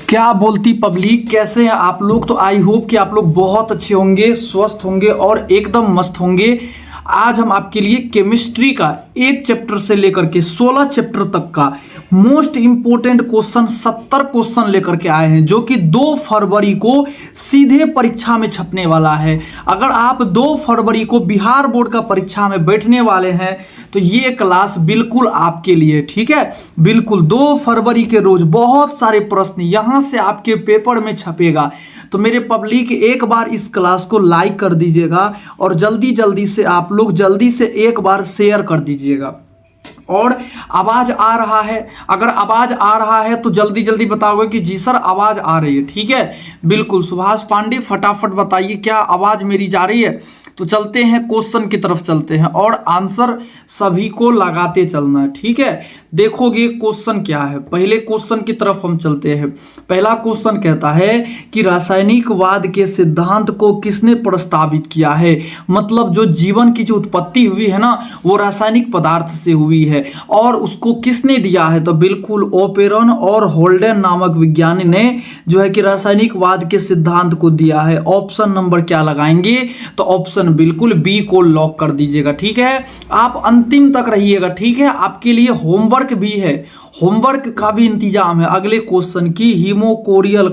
क्या बोलती पब्लिक, कैसे हैं आप लोग। तो आई होप कि आप लोग बहुत अच्छे होंगे, स्वस्थ होंगे और एकदम मस्त होंगे। आज हम आपके लिए केमिस्ट्री का एक चैप्टर से लेकर के 16 चैप्टर तक का मोस्ट इंपोर्टेंट क्वेश्चन 70 क्वेश्चन लेकर के आए हैं, जो कि 2 फरवरी को सीधे परीक्षा में छपने वाला है। अगर आप 2 फरवरी को बिहार बोर्ड का परीक्षा में बैठने वाले हैं तो ये क्लास बिल्कुल आपके लिए, ठीक है। बिल्कुल 2 फरवरी के रोज बहुत सारे प्रश्न यहां से आपके पेपर में छपेगा। तो मेरे पब्लिक एक बार इस क्लास को लाइक कर दीजिएगा और जल्दी से आप लोग जल्दी से एक बार शेयर कर दीजिएगा। और आवाज आ रहा है, अगर आवाज आ रहा है तो जल्दी बताओगे कि जी सर आवाज आ रही है, ठीक है। बिल्कुल सुभाष पांडे फटाफट बताइए क्या आवाज मेरी जा रही है। तो चलते हैं क्वेश्चन की तरफ चलते हैं और आंसर सभी को लगाते चलना है, ठीक है। देखोगे क्वेश्चन क्या है, पहले क्वेश्चन की तरफ हम चलते हैं। पहला क्वेश्चन कहता है कि रासायनिकवाद के सिद्धांत को किसने प्रस्तावित किया है। मतलब जो जीवन की जो उत्पत्ति हुई है ना, वो रासायनिक पदार्थ से हुई है और उसको किसने दिया है। तो बिल्कुल ओपेरन और होल्डेन नामक विज्ञानी ने जो है कि रासायनिकवाद के सिद्धांत को दिया है। ऑप्शन नंबर क्या लगाएंगे, तो ऑप्शन बिल्कुल बी को लॉक कर दीजिएगा, ठीक है। आप अंतिम तक रहिएगा, ठीक है। आपके लिए होमवर्क भी है, होमवर्क का भी इंतजाम है। अगले क्वेश्चन की हीमोकोरियल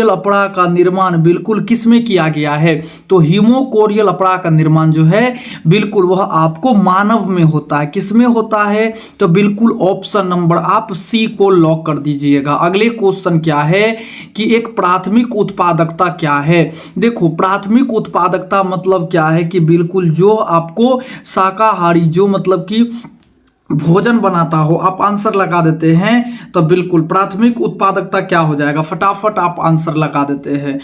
अपड़ा का निर्माण बिल्कुल किसमें किया गया है। तो हीमोकोरियल अपड़ा का निर्माण जो है बिल्कुल वह आपको मानव में होता है। किसमें होता है, तो बिल्कुल ऑप्शन नंबर आप सी को लॉक कर दीजिएगा। अगले क्वेश्चन क्या है कि एक प्राथमिक उत्पादकता क्या है। देखो प्राथमिक उत्पादकता मतलब क्या है कि बिल्कुल जो आपको शाकाहारी जो मतलब कि भोजन बनाता हो, आप आंसर लगा देते हैं। तो बिल्कुल प्राथमिक उत्पादकता क्या हो जाएगा, फटाफट आप आंसर लगा देते हैं।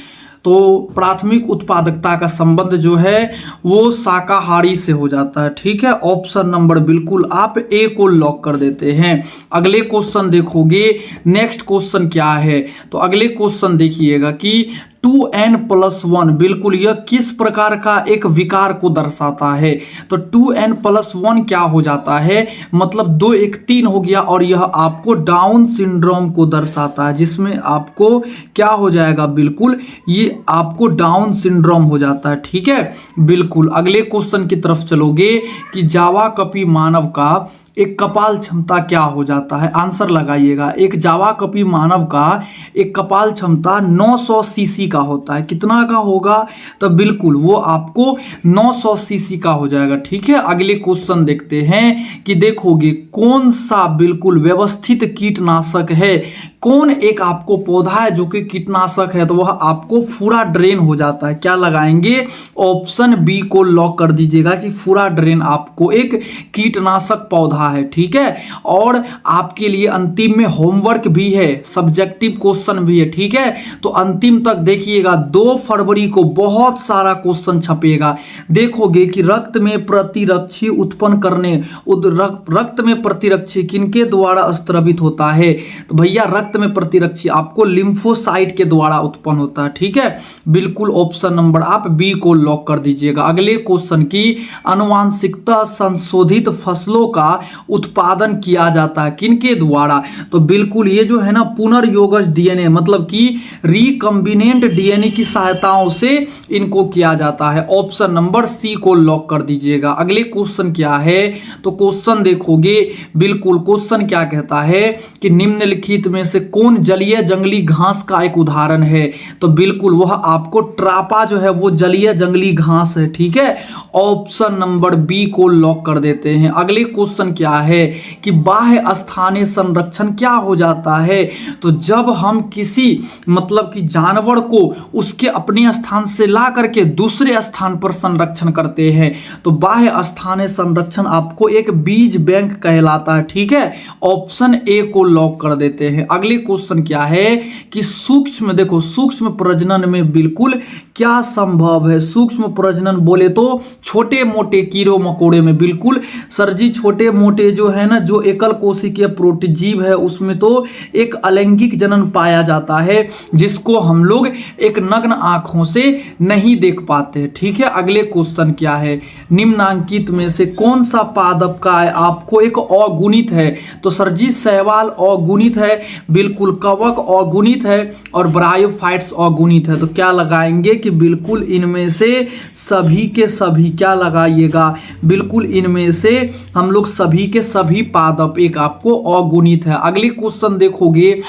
तो प्राथमिक उत्पादकता का संबंध जो है वो शाकाहारी से हो जाता है, ठीक है। ऑप्शन नंबर बिल्कुल आप ए को लॉक कर देते हैं। अगले क्वेश्चन देखोगे, नेक्स्ट क्वेश्चन क्या है, तो अगले क्वेश्चन देखिएगा कि 2n+1 बिल्कुल यह किस प्रकार का एक विकार को दर्शाता है। तो 2n+1 क्या हो जाता है, मतलब 2 1 3 हो गया और यह आपको डाउन सिंड्रोम को दर्शाता है, जिसमें आपको क्या हो जाएगा, बिल्कुल ये आपको डाउन सिंड्रोम हो जाता है, ठीक है। बिल्कुल अगले क्वेश्चन की तरफ चलोगे कि जावा कपी मानव का एक कपाल क्षमता क्या हो जाता है। आंसर लगाइएगा। एक जावा कपी मानव का एक कपाल क्षमता 900 सीसी का होता है। कितना का होगा, तो बिल्कुल वो आपको 900 सीसी का हो जाएगा, ठीक है। अगले क्वेश्चन देखते हैं कि देखोगे कौन सा बिल्कुल व्यवस्थित कीटनाशक है, कौन एक आपको पौधा है जो कि कीटनाशक है। तो वह आपको फुरा ड्रेन हो जाता है। क्या लगाएंगे, ऑप्शन बी को लॉक कर दीजिएगा कि फुरा ड्रेन आपको एक कीटनाशक पौधा है, ठीक है। और आपके लिए अंतिम में होमवर्क भी है, सब्जेक्टिव क्वेश्चन भी है, ठीक है। तो अंतिम तक देखिएगा, 2 फरवरी को बहुत सारा क्वेश्चन छपेगा। देखोगे कि रक्त में प्रतिरक्षी उत्पन्न करने रक्त में प्रतिरक्षी किनके द्वारा स्रावित होता है। तो भैया रक्त में प्रतिरक्षी आपको लिम्फोसाइट के द्वारा उत्पन्न होता है, ठीक है। बिल्कुल ऑप्शन नंबर आप बी को लॉक कर दीजिएगा। अगले क्वेश्चन की आनुवांशिकता संशोधित फसलों का उत्पादन किया जाता है किनके द्वारा। तो बिल्कुल ये जो है ना पुनर्योगज डीएनए मतलब कि रिकम्बिनेंट डीएनए की सहायताओं से इनको किया जाता है। ऑप्शन नंबर सी को लॉक कर दीजिएगा। अगले क्वेश्चन क्या है, तो क्वेश्चन देखोगे, बिल्कुल क्वेश्चन क्या कहता है कि निम्नलिखित में से कौन जलीय जंगली घास का एक उदाहरण है। तो बिल्कुल वह आपको ट्रापा जो है वो जलीय जंगली घास है, ठीक है। ऑप्शन नंबर बी को लॉक कर देते हैं। अगले क्वेश्चन क्या है कि बाह्य स्थानीय संरक्षण क्या हो जाता है। तो जब हम किसी मतलब कि जानवर को उसके अपने स्थान से ला करके दूसरे स्थान पर संरक्षण करते हैं तो बाह्य स्थानीय संरक्षण आपको एक बीज बैंक कहलाता है, ठीक है। ऑप्शन ए को लॉक कर देते हैं। अगले क्वेश्चन क्या है कि सूक्ष्म, देखो सूक्ष्म प्रजनन में बिल्कुल क्या संभव है। सूक्ष्म प्रजनन बोले तो छोटे मोटे कीड़ों मकोड़े में, बिल्कुल सर जी छोटे मोटे मोटे जो है ना, जो एकल कोशिकीय प्रोटोजीव है उसमें तो एक अलैंगिक जनन पाया जाता है, जिसको हम लोग एक नग्न आंखों से नहीं देख पाते। ठीक है, अगले क्वेश्चन क्या है, निम्नांकित में से कौन सा पादप का है आपको एक अगुणित है? तो सर जी शैवाल अगुणित है, बिल्कुल कवक अगुणित है और ब्रायोफाइट्स अगुणित है। तो क्या लगाएंगे कि बिल्कुल इनमें से सभी के सभी, क्या लगाइएगा, बिल्कुल इनमें से हम लोग सभी के सभी पादप एक आपको अगुणित है। अगले क्वेश्चन देखोगे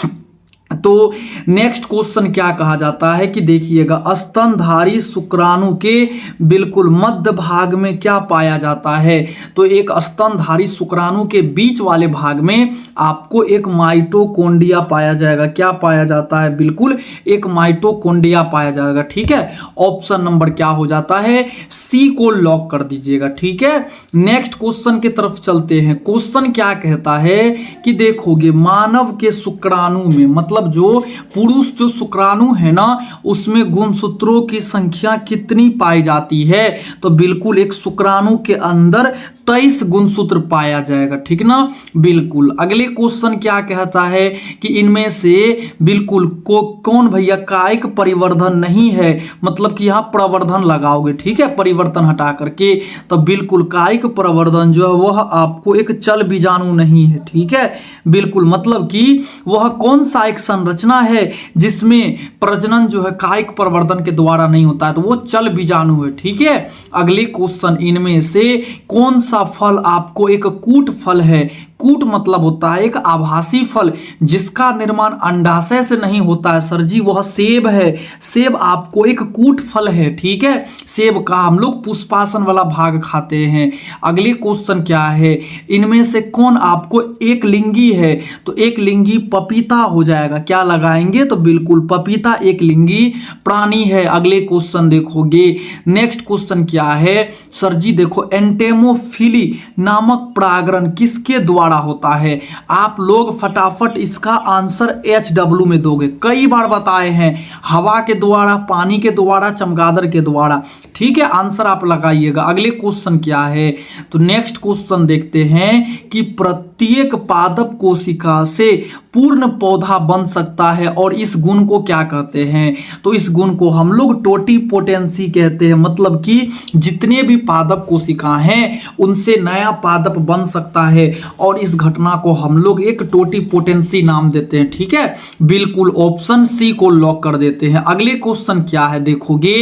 तो नेक्स्ट क्वेश्चन क्या कहा जाता है कि देखिएगा, स्तनधारी शुक्राणु के बिल्कुल मध्य भाग में क्या पाया जाता है? तो एक स्तनधारी शुक्राणु के बीच वाले भाग में आपको एक माइटोकॉन्ड्रिया पाया जाएगा। क्या पाया जाता है? बिल्कुल एक माइटोकॉन्ड्रिया पाया जाएगा। ठीक है, ऑप्शन नंबर क्या हो जाता है? सी को लॉक कर दीजिएगा। ठीक है, नेक्स्ट क्वेश्चन की तरफ चलते हैं। क्वेश्चन क्या कहता है कि देखोगे, मानव के शुक्राणु में, मतलब जो पुरुष जो शुक्राणु है ना, उसमें गुणसूत्रों की संख्या कितनी पाई जाती है? तो बिल्कुल एक शुक्राणु के अंदर 23 गुणसूत्र पाया जाएगा। ठीक ना, बिल्कुल। अगले क्वेश्चन क्या कहता है कि इनमें से बिल्कुल कौन भैया कायिक परिवर्धन नहीं है, मतलब कि यहां प्रवर्धन लगाओगे। ठीक है, परिवर्तन हटा करके, तो बिल्कुल कायिक प्रवर्धन जो है वह आपको एक चल बीजाणु नहीं है। ठीक है, बिल्कुल, मतलब कि वह कौन सा एक संरचना है जिसमें प्रजनन जो है कायिक प्रवर्धन के द्वारा नहीं होता है, तो वो चल बीजाणु है। ठीक है, अगले क्वेश्चन, इनमें से कौन सा फल आपको एक कूट फल है? कूट मतलब होता है एक आभासी फल जिसका निर्माण अंडाशय से नहीं होता है। सर जी वह सेब है। सेब आपको एक कूट फल है। ठीक है, सेब का हम लोग पुष्पासन वाला भाग खाते हैं। अगले क्वेश्चन क्या है, इनमें से कौन आपको एक लिंगी है? तो एक लिंगी पपीता हो जाएगा। क्या लगाएंगे? तो बिल्कुल पपीता एक लिंगी प्राणी है। अगले क्वेश्चन देखोगे, नेक्स्ट क्वेश्चन क्या है सर जी, देखो एंटेमोफिली नामक परागण किसके द्वारा होता है? आप लोग फटाफट इसका आंसर HW में दोगे, कई बार बताए हैं, हवा के द्वारा, पानी के द्वारा, चमगादड़ के द्वारा। ठीक है, आंसर आप लगाइएगा। अगले क्वेश्चन क्या है, तो नेक्स्ट क्वेश्चन देखते हैं कि प्रत्येक पादप कोशिका से पूर्ण पौधा बन सकता है और इस गुण को क्या कहते हैं? तो इस गुण को हम लोग टोटीपोटेंसी कहते हैं, मतलब कि जितने भी पादप कोशिका हैं उनसे नया पादप बन सकता है और इस घटना को हम लोग एक टोटीपोटेंसी नाम देते हैं। ठीक है, बिल्कुल ऑप्शन सी को लॉक कर देते हैं। अगले क्वेश्चन क्या है, देखोगे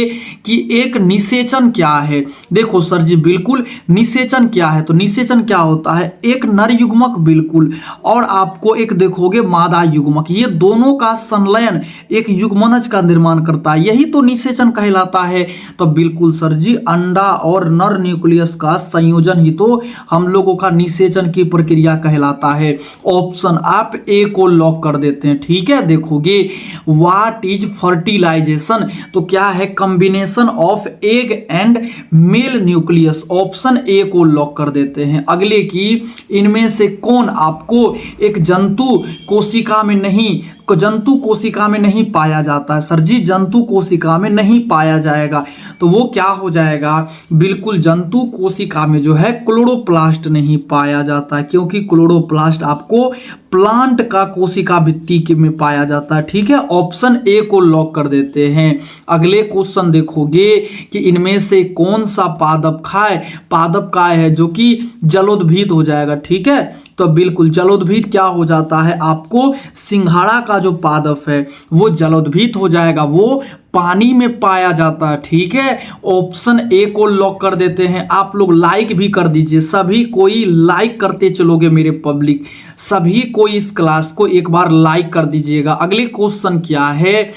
कि एक निषेचन क्या है? देखो सर जी, बिल्कुल निषेचन क्या है? तो निषेचन क्या होता है? एक नर युग्मक, बिल्कुल, और आपको एक देखोगे मादा युग्मक, ये दोनों का संलयन एक युग्मनज का निर्माण करता है, यही तो निषेचन कहलाता है। तो बिल्कुल सर जी, अंडा और नर न्यूक्लियस का संयोजन ही तो हम लोगों का निषेचन की प्रक्रिया कहलाता है। ऑप्शन आप ए को लॉक कर देते हैं। ठीक है, देखोगे व्हाट इज फर्टिलाइजेशन? तो क्या है? Combination of egg and mail nucleus. Option A को लॉक कर देते हैं। अगले की, इनमें से कौन आपको एक जंतु कोशिका में नहीं, जंतु कोशिका में नहीं पाया जाता है? सर जी जंतु कोशिका में नहीं पाया जाएगा, तो वो क्या हो जाएगा? बिल्कुल जंतु कोशिका में जो है क्लोरोप्लास्ट नहीं पाया जाता है, क्योंकि क्लोरोप्लास्ट आपको प्लांट का कोशिका भित्ति में पाया जाता है। ठीक है, ऑप्शन ए को लॉक कर देते हैं। अगले क्वेश्चन देखोगे कि इनमें से कौन सा पादप काय है जो कि जलोद्भिद हो जाएगा। ठीक है, तो बिल्कुल जलोद्भिद क्या हो जाता है? आपको सिंघाड़ा का जो पादप है वो जलोद्भिद हो जाएगा, वो पानी में पाया जाता है। ठीक है, ऑप्शन ए को लॉक कर देते हैं। आप लोग लाइक भी कर दीजिए, सभी कोई लाइक करते चलोगे मेरे पब्लिक, सभी कोई इस क्लास को एक बार लाइक कर दीजिएगा। अगले क्वेश्चन क्या है,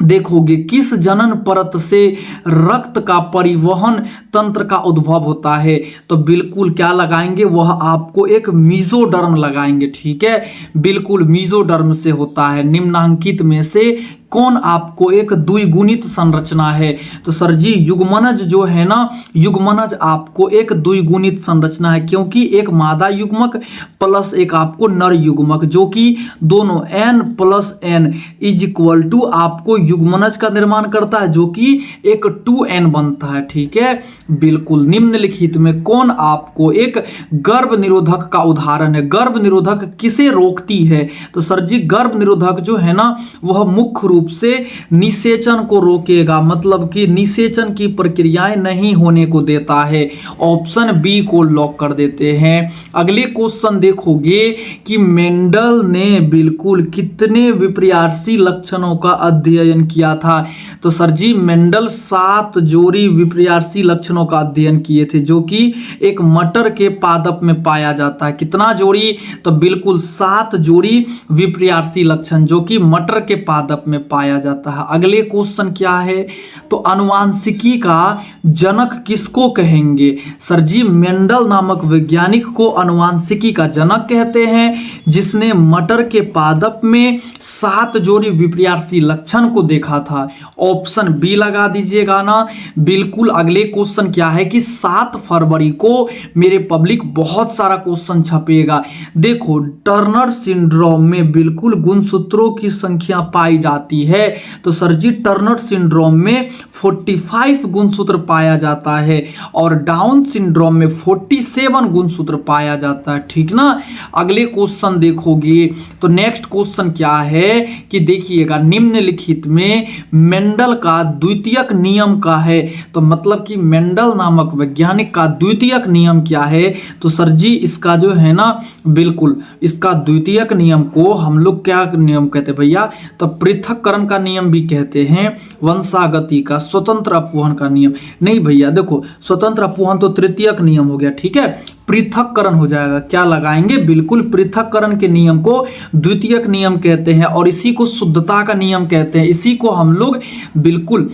देखोगे किस जनन परत से रक्त का परिवहन तंत्र का उद्भव होता है? तो बिल्कुल क्या लगाएंगे? वह आपको एक मीजोडर्म लगाएंगे। ठीक है, बिल्कुल मीजोडर्म से होता है। निम्नांकित में से कौन आपको एक द्विगुणित संरचना है? तो सर जी युग्मनज जो है ना, युग्मनज आपको एक द्विगुणित संरचना है, क्योंकि एक मादा युग्मक प्लस एक आपको नर युग्मक, जो कि दोनों n plus n is equal to आपको युग्मनज का निर्माण करता है, जो कि एक 2n बनता है। ठीक है, बिल्कुल। निम्नलिखित में कौन आपको एक गर्भ निरोधक का उदाहरण है? गर्भ निरोधक किसे रोकती है? तो सर जी गर्भ निरोधक जो है ना, वह मुख्य रूप से निषेचन को रोकेगा, मतलब कि निषेचन की प्रक्रियाएं नहीं होने को देता है। ऑप्शन बी को लॉक कर देते हैं। अगले क्वेश्चन देखोगे कि मेंडल ने बिल्कुल कितने विपर्यासी लक्षणों का अध्ययन किया था? तो सर जी मेंडल 7 जोड़ी विपर्यासी लक्षणों का अध्ययन किए थे, जो कि एक मटर के पादप में पाया जाता है। कितना जोड़ी? तो बिल्कुल 7 जोड़ी विपर्यासी लक्षण, जो कि मटर के पादप में पाया जाता है। अगले क्वेश्चन क्या है? तो अनुवांशिकी का जनक किसको कहेंगे? सर जी मेंडल नामक वैज्ञानिक को अनुवांशिकी का जनक कहते हैं, जिसने मटर के पादप में 7 जोड़ी विपर्यासी लक्षण को देखा था। ऑप्शन बी लगा दीजिएगा ना। बिल्कुल। अगले क्वेश्चन क्या है कि 7 फरवरी को मेरे पब्लिक बहुत सारा क्वेश्चन छपेगा। देखो टर्नर सिंड्रोम में बिल्कुल गुणसूत्रों की संख्या पाई जाती है। तो सर जी टर्नर सिंड्रोम में 45 गुणसूत्र पाया जाता है और डाउन सिंड्रोम में 47 गुणसूत्र पाया जाता है। ठीक ना। अगले क्वेश्चन देखोगे तो नेक्स्ट क्वेश्चन क्या है कि देखिएगा, निम्नलिखित में मेंडल का द्वितीयक नियम का है। तो मतलब कि मेंडल नामक वैज्ञानिक का द्वितीयक नियम क्या है? तो सर जी इसका जो है ना, बिल्कुल इसका द्वितीयक नियम को हम लोग क्या नियम कहते हैं भैया? तो पृथक्करण का नियम भी कहते हैं। वंशागति का, स्वतंत्र अपवहन का नियम नहीं भैया, देखो स्वतंत्र अपवहन तो तृतीयक नियम हो गया। ठीक है, पृथक्करण हो जाएगा। क्या लगाएंगे? बिल्कुल पृथक्करण के नियम को द्वितीयक नियम कहते हैं और इसी को शुद्धता का नियम कहते हैं। इसी को हम लोग बिल्कुल।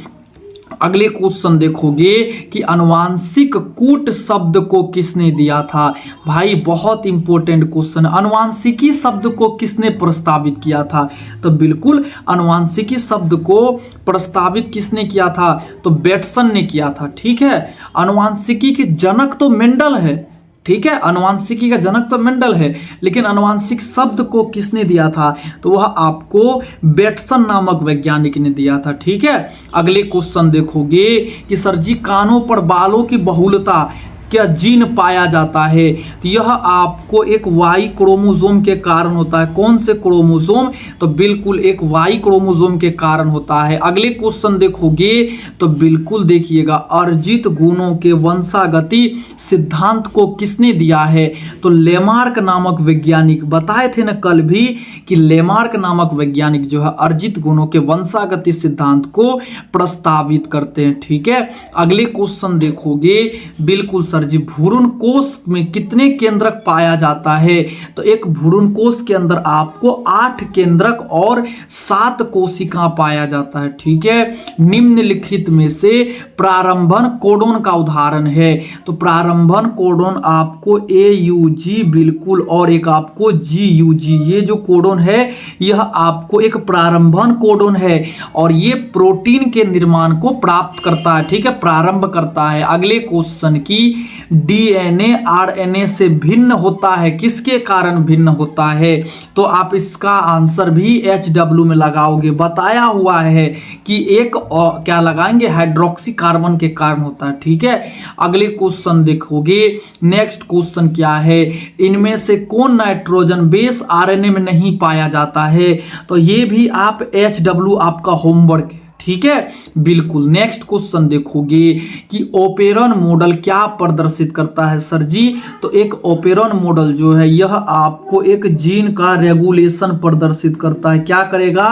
अगले क्वेश्चन देखोगे कि अनुवांशिक कूट शब्द को किसने दिया था? भाई बहुत इंपॉर्टेंट क्वेश्चन। अनुवांशिकी शब्द को किसने प्रस्तावित किया था? तो बिल्कुल अनुवांशिकी शब्द को प्रस्तावित किसने किया था? तो बेटसन ने किया था। ठीक है, अनुवांशिकी के जनक तो मेंडल है। ठीक है, अनुवांशिकी का जनक तो मेंडल है, लेकिन अनुवांशिक शब्द को किसने दिया था? तो वह आपको बेटसन नामक वैज्ञानिक ने दिया था। ठीक है, अगले क्वेश्चन देखोगे कि सर जी कानों पर बालों की बहुलता क्या जीन पाया जाता है? तो यह आपको एक वाई क्रोमोसोम के कारण होता है। कौन से क्रोमोसोम? तो बिल्कुल एक वाई क्रोमोसोम के कारण होता है। अगले क्वेश्चन देखोगे तो बिल्कुल देखिएगा, अर्जित गुणों के वंशागति सिद्धांत को किसने दिया है? तो लेमार्क नामक वैज्ञानिक, बताए थे ना कल भी कि लेमार्क नामक वैज्ञानिक जो है अर्जित गुणों के वंशागति सिद्धांत को प्रस्तावित करते हैं। ठीक है, अगले क्वेश्चन देखोगे, बिल्कुल सर जी भ्रूण कोश में कितने केंद्रक पाया जाता है? तो एक भ्रूण कोश के अंदर आपको 8 केंद्रक और 7 कोशिका पाया जाता है। ठीक है, निम्नलिखित में से प्रारंभन कोडोन का उदाहरण है। तो प्रारंभन कोडोन आपको AUG बिल्कुल और एक आपको GUG, ये जो कोडोन है यह आपको एक प्रारंभन कोडोन है और ये प्रोटीन के निर्माण को प्राप्त करता है। ठीक है, प्रारंभ करता है। अगले क्वेश्चन की DNA RNA से भिन्न होता है, किसके कारण भिन्न होता है? तो आप इसका आंसर भी HW में लगाओगे। बताया हुआ है कि एक क्या लगाएंगे? हाइड्रोक्सी कार्बन के कारण होता है। ठीक है, अगले क्वेश्चन देखोगे। नेक्स्ट क्वेश्चन क्या है? इनमें से कौन नाइट्रोजन बेस RNA में नहीं पाया जाता है? तो ये भी आप HW आपका होमवर्क है। ठीक है, बिल्कुल। नेक्स्ट क्वेश्चन देखोगे कि ओपेरॉन मॉडल क्या प्रदर्शित करता है? सर जी तो एक ओपेरॉन मॉडल जो है यह आपको एक जीन का रेगुलेशन प्रदर्शित करता है। क्या करेगा?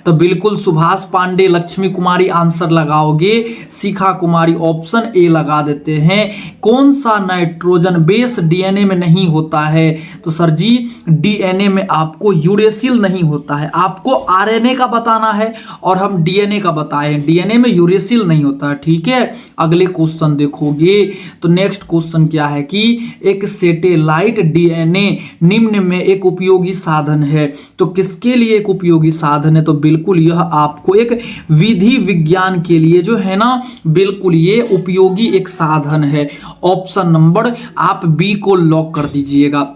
तो बिल्कुल सुभाष पांडे, लक्ष्मी कुमारी आंसर लगाओगे। शिखा कुमारी ऑप्शन ए लगा देते हैं। कौन सा नाइट्रोजन बेस DNA में नहीं होता है? तो सर जी DNA में आपको यूरेसिल नहीं होता है। आपको RNA का बताना है और हम DNA का बताए हैं, डीएनए में यूरेसिल नहीं होता, ठीक है। अगले क्वेश्चन देखोगे तो नेक्स्ट क्वेश्चन क्या है कि एक सैटेलाइट डीएनए निम्न में एक उपयोगी साधन है। तो किसके लिए एक उपयोगी साधन है? तो बिल्कुल यह आपको एक विधि विज्ञान के लिए जो है ना, बिल्कुल ये उपयोगी एक साधन है। ऑप्शन नंबर आप बी को लॉक कर दीजिएगा।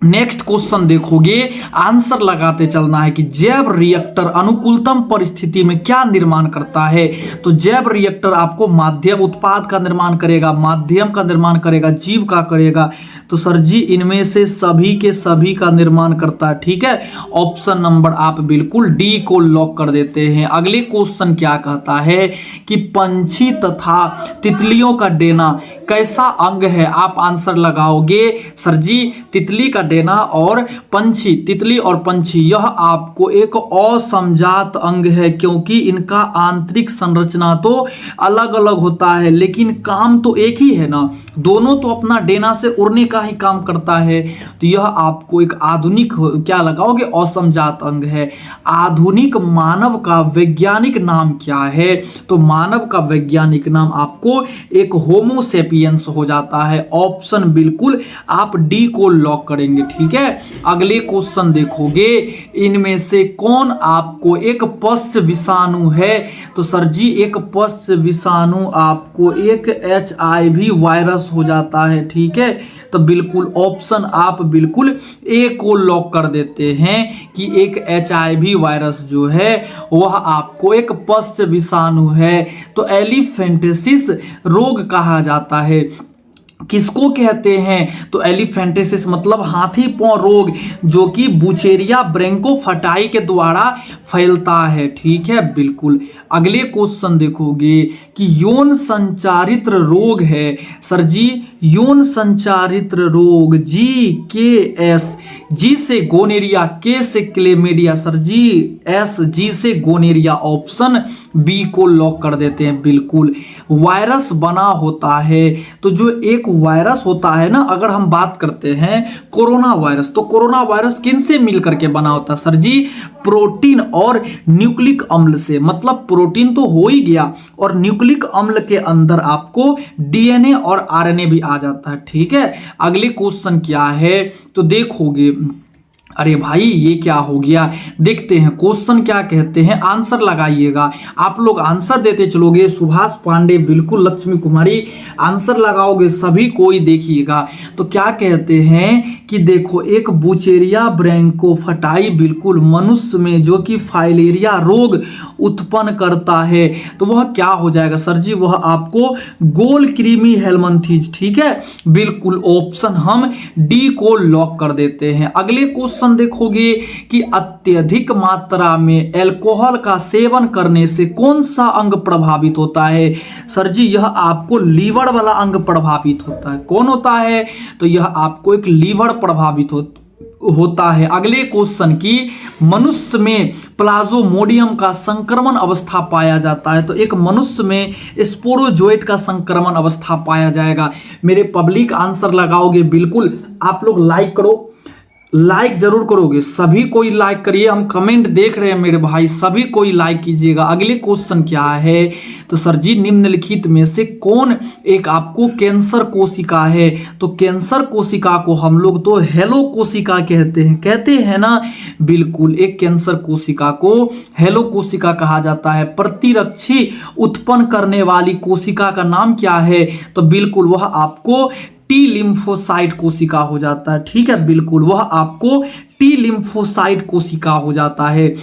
नेक्स्ट क्वेश्चन देखोगे, आंसर लगाते चलना है कि जैव रिएक्टर अनुकूलतम परिस्थिति में क्या निर्माण करता है। तो जैव रिएक्टर आपको माध्यम उत्पाद का निर्माण करेगा, माध्यम का निर्माण करेगा, जीव का करेगा। तो सर जी इनमें से सभी के सभी का निर्माण करता है, ठीक है। ऑप्शन नंबर आप बिल्कुल डी को लॉक कर देते हैं। अगले क्वेश्चन क्या कहता है कि पंछी तथा तितलियों का डेना कैसा अंग है? आप आंसर लगाओगे सर जी तितली का डेना और पंछी, तितली और पंछी यह आपको एक असमजात अंग है, क्योंकि इनका आंतरिक संरचना तो अलग अलग होता है लेकिन काम तो एक ही है ना, दोनों तो अपना डेना से उड़ने का ही काम करता है। तो यह आपको एक आधुनिक क्या लगाओगे? असमजात अंग है। आधुनिक मानव का वैज्ञानिक नाम क्या है? तो मानव का वैज्ञानिक नाम आपको एक होमो सेपियंस हो जाता है। ऑप्शन बिल्कुल आप डी को लॉक करेंगे, ठीक है। अगले क्वेश्चन देखोगे, इनमें से कौन आपको एक पश्च विषाणु है? तो सर जी एक पश्च विषाणु आपको एक HIV वायरस हो जाता है, ठीक है। तो बिल्कुल ऑप्शन आप बिल्कुल ए को लॉक कर देते हैं कि एक HIV वायरस जो है वह आपको एक पश्च विषाणु है। तो एलिफेंटेसिस रोग कहा जाता है, किसको कहते हैं? तो एलिफेंटेसिस मतलब हाथी पांव रोग, जो कि बुचेरिया ब्रैंकोफाटाई के द्वारा फैलता है, ठीक है। बिल्कुल अगले क्वेश्चन देखोगे कि यौन संचारित रोग है। सर जी यौन संचारित रोग GKS, जी से गोनेरिया, के से क्लेमेडिया, सर जी SG से गोनेरिया। ऑप्शन बी को लॉक कर देते हैं। बिल्कुल वायरस बना होता है, तो जो एक वायरस होता है ना, अगर हम बात करते हैं कोरोना वायरस, तो कोरोना वायरस किन से मिलकर के बना होता है? सर जी प्रोटीन और न्यूक्लिक अम्ल से। मतलब प्रोटीन तो हो ही गया और न्यूक्लिक अम्ल के अंदर आपको DNA और RNA भी आ जाता है, ठीक है। अगले क्वेश्चन क्या है तो देखोगे, अरे भाई ये क्या हो गया, देखते हैं क्वेश्चन क्या कहते हैं, आंसर लगाइएगा। आप लोग आंसर देते चलोगे। सुभाष पांडे बिल्कुल, लक्ष्मी कुमारी आंसर लगाओगे, सभी कोई देखिएगा। तो क्या कहते हैं कि देखो एक बुचेरिया ब्रैंकोफाटाई बिल्कुल मनुष्य में जो कि फाइलेरिया रोग उत्पन्न करता है, तो वह क्या हो जाएगा? सर जी वह आपको गोल कृमि हेलमंथीज, ठीक है। बिल्कुल ऑप्शन हम डी को लॉक कर देते हैं। अगले क्वेश्चन देखोगे कि अत्यधिक मात्रा में अल्कोहल का सेवन करने से कौन सा अंग प्रभावित होता है? सर जी यह आपको लीवर वाला अंग प्रभावित होता है। कौन होता है? तो यह आपको एक लीवर प्रभावित होता है। अगले क्वेश्चन की मनुष्य में प्लाज्मोडियम का संक्रमण अवस्था पाया जाता है, तो एक मनुष्य में स्पोरोजोइट का संक्रमण अवस्था पाया जाएगा। मेरे पब्लिक आंसर लगाओगे, बिल्कुल आप लोग लाइक करो, लाइक जरूर करोगे, सभी कोई लाइक करिए, हम कमेंट देख रहे हैं मेरे भाई, सभी कोई लाइक कीजिएगा। अगले क्वेश्चन क्या है तो सर जी निम्नलिखित में से कौन एक आपको कैंसर कोशिका है? तो कैंसर कोशिका को हम लोग तो हेलो कोशिका कहते हैं ना। बिल्कुल एक कैंसर कोशिका को हेलो कोशिका कहा जाता है। प्रतिरक्षी उत्पन्न करने वाली कोशिका का नाम क्या है? तो बिल्कुल वह आपको टी लिम्फोसाइट कोशिका हो जाता है, ठीक है। बिल्कुल वह आपको टी लिम्फोसाइट कोशिका हो जाता है।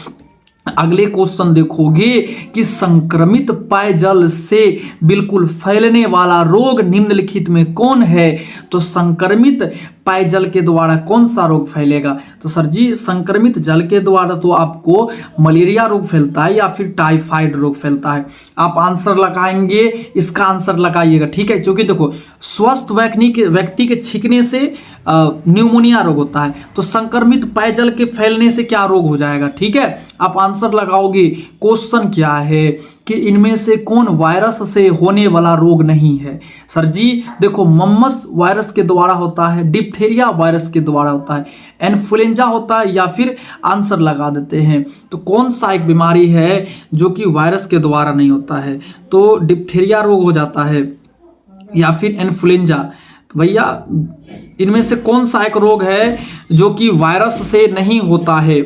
अगले क्वेश्चन देखोगे कि संक्रमित पेयजल से बिल्कुल फैलने वाला रोग निम्नलिखित में कौन है? तो संक्रमित पेयजल के द्वारा कौन सा रोग फैलेगा? तो सर जी संक्रमित जल के द्वारा तो आपको मलेरिया रोग फैलता है या फिर टाइफाइड रोग फैलता है। आप आंसर लगाएंगे, इसका आंसर लगाइएगा, ठीक है। क्योंकि देखो स्वस्थ व्यक्ति के छींकने से न्यूमोनिया रोग होता है। तो संक्रमित पेयजल के फैलने से क्या रोग हो जाएगा, ठीक है। आप आंसर लगाओगे। क्वेश्चन क्या है कि इनमें से कौन वायरस से होने वाला रोग नहीं है। सर जी देखो, मम्मस वायरस के द्वारा होता है, डिप्थेरिया वायरस के द्वारा होता है, इन्फ्लुएंजा होता है, या फिर आंसर लगा देते हैं। तो कौन सा एक बीमारी है जो कि वायरस के द्वारा नहीं होता है। तो डिप्थेरिया रोग हो जाता है या फिर इन्फ्लुएंजा। तो भैया इनमें से कौन सा एक रोग है जो कि वायरस से नहीं होता है।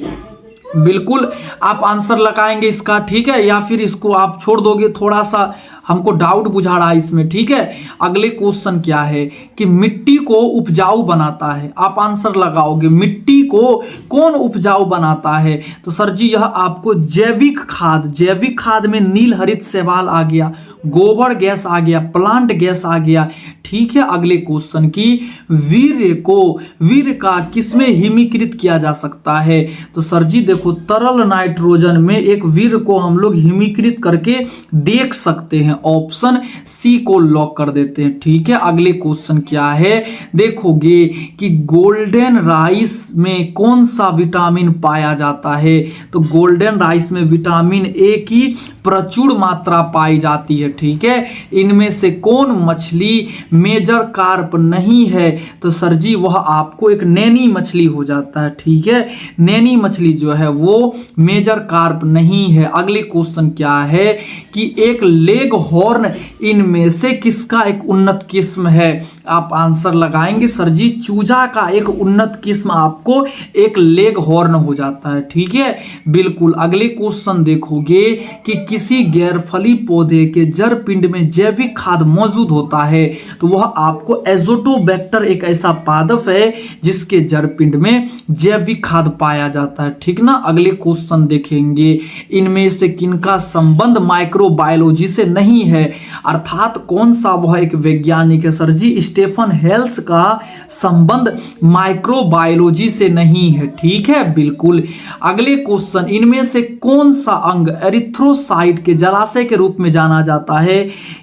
बिल्कुल आप आंसर लगाएंगे इसका, ठीक है, या फिर इसको आप छोड़ दोगे। थोड़ा सा हमको डाउट बुझा रहा है इसमें, ठीक है। अगले क्वेश्चन क्या है कि मिट्टी को उपजाऊ बनाता है। आप आंसर लगाओगे मिट्टी को कौन उपजाऊ बनाता है। तो सर जी यह आपको जैविक खाद, जैविक खाद में नील हरित शैवाल आ गया, गोबर गैस आ गया, प्लांट गैस आ गया, ठीक है। अगले क्वेश्चन की वीर्य का किसमें हिमीकृत किया जा सकता है। तो सर जी देखो, तरल नाइट्रोजन में एक वीर्य को हम लोग हिमीकृत करके देख सकते हैं। ऑप्शन सी को लॉक कर देते हैं, ठीक है। अगले क्वेश्चन क्या है, देखोगे कि गोल्डन राइस में कौन सा विटामिन पाया जाता है। तो गोल्डन राइस में विटामिन ए की प्रचुर मात्रा पाई जाती है, ठीक है। इनमें से कौन मछली मेजर कार्प नहीं है। तो सर जी वह आपको एक नैनी मछली हो जाता है, ठीक है। नैनी मछली जो है वो मेजर कार्प नहीं है। अगले क्वेश्चन क्या है कि एक लेग हॉर्न इनमें से किसका एक उन्नत किस्म है। आप आंसर लगाएंगे सर जी चूजा का एक उन्नत किस्म आपको एक लेग हॉर्न हो जाता है, ठीक है। बिल्कुल अगले क्वेश्चन देखोगे कि किसी गैरफली पौधे के जड़ पिंड में जैविक खाद मौजूद होता है। तो वह आपको एजोटोबैक्टर एक ऐसा पादप है जिसके जड़ पिंड में जैविक खाद पाया जाता है, ठीक ना। अगले क्वेश्चन देखेंगे, इनमें से किनका संबंध माइक्रोबायोलॉजी से नहीं है, अर्थात कौन सा वह एक वैज्ञानिक है। सर जी स्टेफन हेल्स का संबंध माइक्रोबायोलॉजी से नहीं है, ठीक है। बिल्कुल अगले क्वेश्चन, इनमें से कौन सा अंग एरिथ्रोसाइट के जलाशय के रूप में जाना जाता है।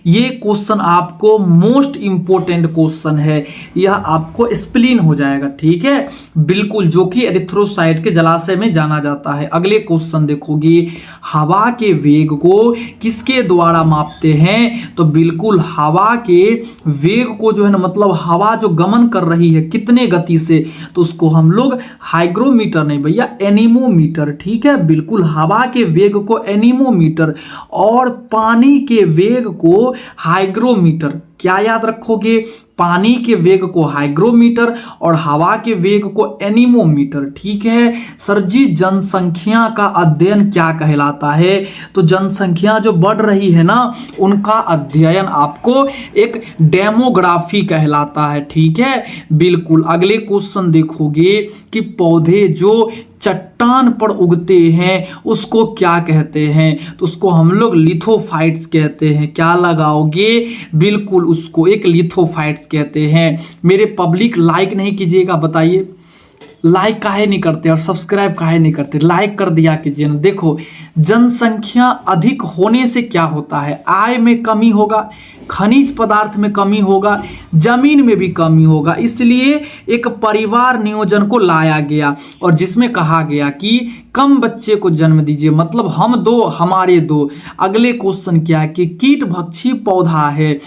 ये क्वेश्चन आपको मोस्ट इंपोर्टेंट क्वेश्चन है, यह आपको स्प्लीन हो जाएगा, ठीक है। बिल्कुल जो कि एरिथ्रोसाइट के जलाशय में जाना जाता है। अगले क्वेश्चन देखोगे, हवा के वेग को किसके द्वारा मापते हैं। तो बिल्कुल हवा के वेग को जो है ना, मतलब हवा जो गमन कर रही है कितने गति से, तो उसको हम लोग हाइग्रोमीटर नहीं भैया एनीमोमीटर, ठीक है। बिल्कुल हवा के वेग को एनीमोमीटर और पानी के वेग को हाइग्रोमीटर। क्या याद रखोगे, पानी के वेग को हाइग्रोमीटर और हवा के वेग को एनीमोमीटर, ठीक है। सर जी जनसंख्या का अध्ययन क्या कहलाता है। तो जनसंख्या जो बढ़ रही है ना, उनका अध्ययन आपको एक डेमोग्राफी कहलाता है, ठीक है। बिल्कुल अगले क्वेश्चन देखोगे कि पौधे जो चट्टान पर उगते हैं उसको क्या कहते हैं। तो उसको हम लोग लिथोफाइट्स कहते हैं। क्या लगाओगे, बिल्कुल उसको एक लिथोफाइट्स कहते हैं। मेरे पब्लिक लाइक नहीं कीजिएगा, बताइए लाइक काहे नहीं करते और सब्सक्राइब काहे नहीं करते, लाइक कर दिया कीजिए ना। देखो जनसंख्या अधिक होने से क्या होता है, आय में कमी होगा, खनिज पदार्थ में कमी होगा, जमीन में भी कमी होगा। इसलिए एक परिवार नियोजन को लाया गया और जिसमें कहा गया कि कम बच्चे को जन्म दीजिए, मतलब हम दो हमारे दो। अगले क्वेश्चन क्या है कि कीट भक्षी पौधा है।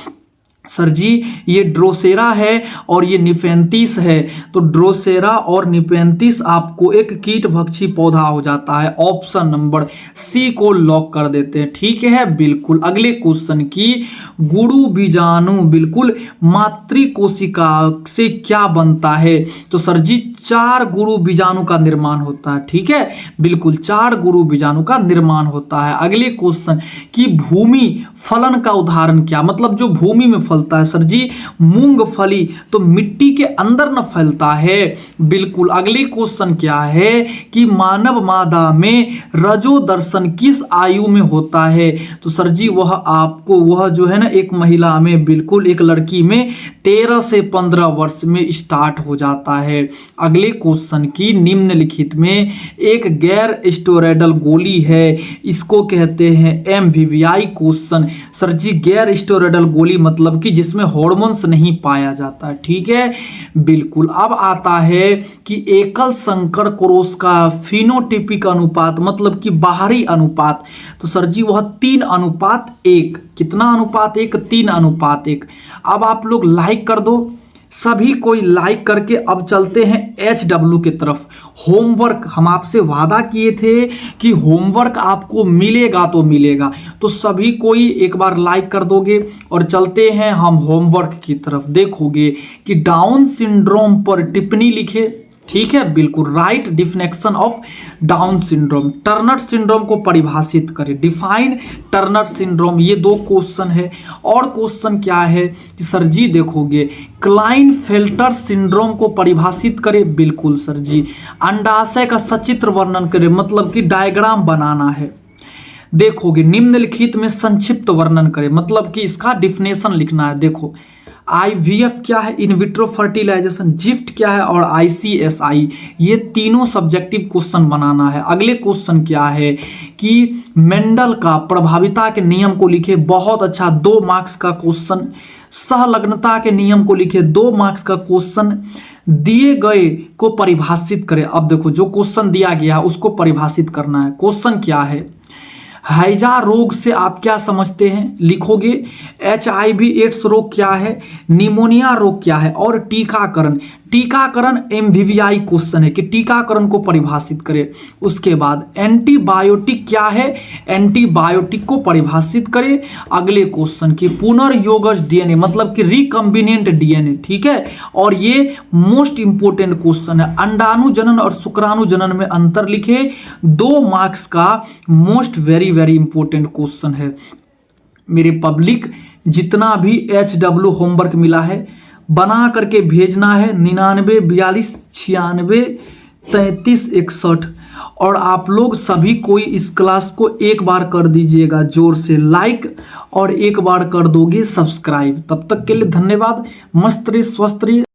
सर जी ये ड्रोसेरा है और ये निपेंथिस है। तो ड्रोसेरा और निपेंथिस आपको एक कीट भक्षी पौधा हो जाता है। ऑप्शन नंबर सी को लॉक कर देते हैं, ठीक है। बिल्कुल अगले क्वेश्चन की गुरु बीजाणु बिल्कुल मातृ कोशिका से क्या बनता है। तो सर जी 4 गुरु बीजाणु का निर्माण होता है, ठीक है। बिल्कुल 4 गुरु बीजाणु का निर्माण होता है। अगले क्वेश्चन की भूमि फलन का उदाहरण क्या, मतलब जो भूमि में फलता है। सर जी मूंगफली तो मिट्टी के अंदर न फैलता है। बिल्कुल अगले क्वेश्चन क्या है कि मानव मादा में रजो दर्शन किस आयु में होता है। तो सर जी वह आपको वह जो है ना एक महिला में, बिल्कुल एक लड़की में 13 से 15 वर्ष में स्टार्ट हो जाता है। अगले क्वेश्चन की निम्नलिखित में एक गैर स्टेरॉयडल गोली है, इसको कहते हैं MVVI क्वेश्चन। सर जी गैर स्टेरॉयडल गोली मतलब कि जिसमें हॉर्मोन्स नहीं पाया जाता, ठीक है। बिल्कुल। अब आता है कि एकल संकर क्रॉस का फिनोटिपिक अनुपात मतलब कि बाहरी अनुपात, तो सर जी वह 3:1। कितना अनुपात 1? 3:1। अब आप लोग लाइक कर दो, सभी कोई लाइक करके अब चलते हैं HW के तरफ। होमवर्क हम आपसे वादा किए थे कि होमवर्क आपको मिलेगा तो मिलेगा, तो सभी कोई एक बार लाइक कर दोगे और चलते हैं हम होमवर्क की तरफ। देखोगे कि डाउन सिंड्रोम पर टिप्पणी लिखे, ठीक है। बिल्कुल। Right definition of down syndrome, Turner syndrome को परिभाषित करें, डिफाइन टर्नर सिंड्रोम। ये 2 क्वेश्चन है। और क्वेश्चन क्या है कि सर जी देखोगे क्लाइनफेल्टर सिंड्रोम को परिभाषित करें। बिल्कुल सर जी। अंडाशय का सचित्र वर्णन करें, मतलब कि डायग्राम बनाना है। देखोगे निम्नलिखित में संक्षिप्त वर्णन करें, मतलब कि इसका डिफिनेशन लिखना है। देखो IVF क्या है, इन विट्रो फर्टिलाइजेशन, जिफ्ट क्या है और ICSI, ये तीनों सब्जेक्टिव क्वेश्चन बनाना है। अगले क्वेश्चन क्या है कि मेंडल का प्रभाविता के नियम को लिखे, बहुत अच्छा, 2 मार्क्स का क्वेश्चन। सहलग्नता के नियम को लिखे, 2 मार्क्स का क्वेश्चन। दिए गए को परिभाषित करें। अब देखो जो क्वेश्चन दिया गया है उसको परिभाषित करना है। क्वेश्चन क्या है, हैजा रोग से आप क्या समझते हैं, लिखोगे। HIV एड्स रोग क्या है, निमोनिया रोग क्या है, और टीकाकरण। टीकाकरण MVVI क्वेश्चन है कि टीकाकरण को परिभाषित करें। उसके बाद एंटीबायोटिक क्या है, एंटीबायोटिक को परिभाषित करें। अगले क्वेश्चन की पुनर्योगज DNA मतलब कि रिकम्बिनेंट DNA, ठीक है। और ये मोस्ट इंपोर्टेंट क्वेश्चन है, अंडाणु जनन और शुक्राणु जनन में अंतर लिखे, 2 मार्क्स का मोस्ट वेरी इंपोर्टेंट क्वेश्चन है। मेरे पब्लिक जितना भी HW होमवर्क मिला है बना करके भेजना है 99 42 96 33 61। और आप लोग सभी कोई इस क्लास को एक बार कर दीजिएगा जोर से लाइक, और एक बार कर दोगे सब्सक्राइब। तब तक के लिए धन्यवाद। मस्त रहिए, स्वस्थ रहिए।